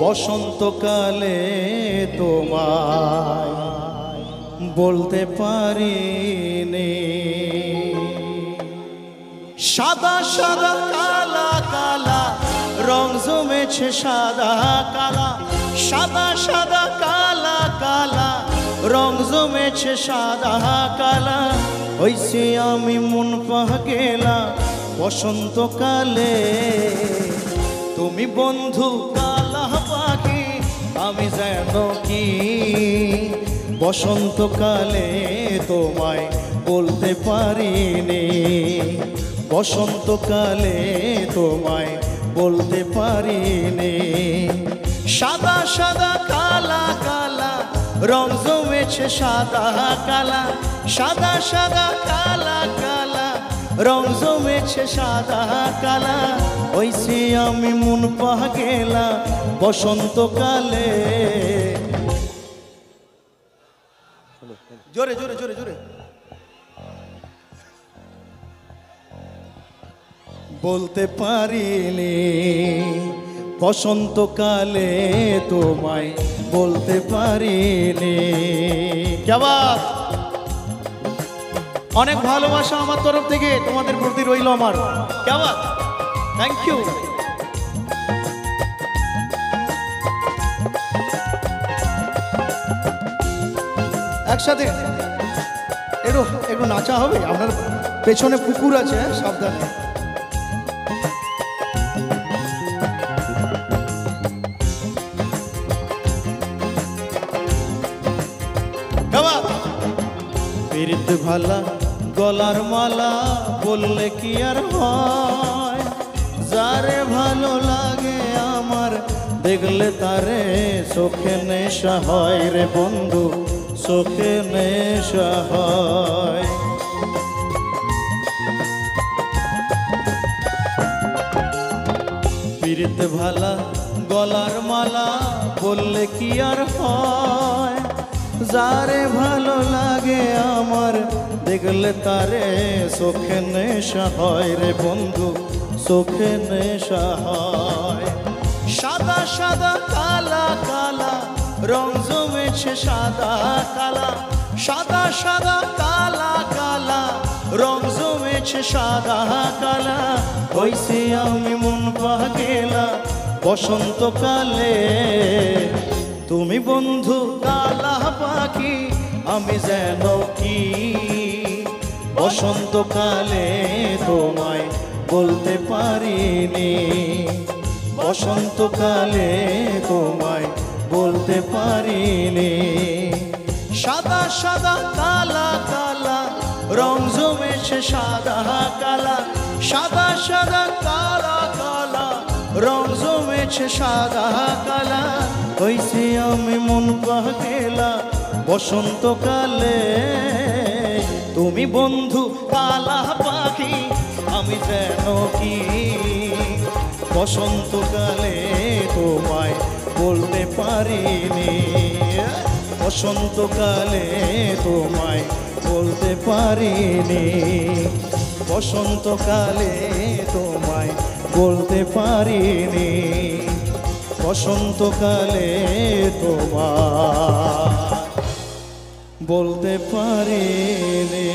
বসন্তকালে তোমায় বলতে পারিনি। সাদা সাদা কালা কালা রং জমেছে সাদা কালা, সাদা সাদা কালা কালা রং জমেছে সাদা কালা। হইছি আমি মন পাগেলা বসন্তকালে, তুমি বন্ধু কালা পাখি আমি যেন কি। বসন্তকালে তোমায় বলতে পারিনি, বসন্তকালে তোমায় বলতে পারিনি। সাদা সাদা কালা কালা রং জমেছে সাদা কালা, সাদা সাদা কালা কালা রং জমেছে সাদা কালা। হইছি আমি মন পাগেলা বসন্তকালে। জোরে জোরে জোরে জোরে বলতে পারিনি, বসন্তকালে তোমায় বলতে পারিনি। যাবা অনেক ভালোবাসা আমার তরফ থেকে তোমাদের প্রতি রইল আমার। যাবা থ্যাংক ইউ। একসাথে একটু একটু নাচা হবে। আপনার পেছনে পুকুর আছে, সাবধানে। পীড়িত ভালা গলার মালা বললে কি আর হয়, যারে ভালো লাগে আমার দেখলে তারে চোখে নেশা হয় রে বন্ধু, চোখে নেশা হয়। পীড়িত ভালা গলার মালা বললে কি আর হয়, যারে ভালো লাগে আমার দেখলে তারে চোখে নেশা হয় রে বন্ধু, চোখে নেশা হয়। সাদা সাদা কালা কালা রং জমেছে সাদা কালা, সাদা সাদা কালা কালা রং জমেছে সাদা কালা। হইছি আমি মন পাগেলা বসন্তকালে, তুমি বন্ধু কালা পাখি আমি যেন কি। বসন্তকালে তোমায় বলতে পারিনি, বসন্তকালে তোমায় বলতে পারিনি। সাদা সাদা কালা কালা রং জমেছে সাদা কালা, সাদা সাদা কালা কালা রং জমেছে সাদা কালা। হইছি আমি মন পাগেলা বসন্তকালে, তুমি বন্ধু কালা পাখি আমি যেন কি। বসন্তকালে তোমায় বলতে পারিনি, বসন্তকালে তোমায় বলতে পারিনি, বসন্তকালে তোমায় বলতে পারিনি, বসন্তকালে তোমায় বলতে পারিনি।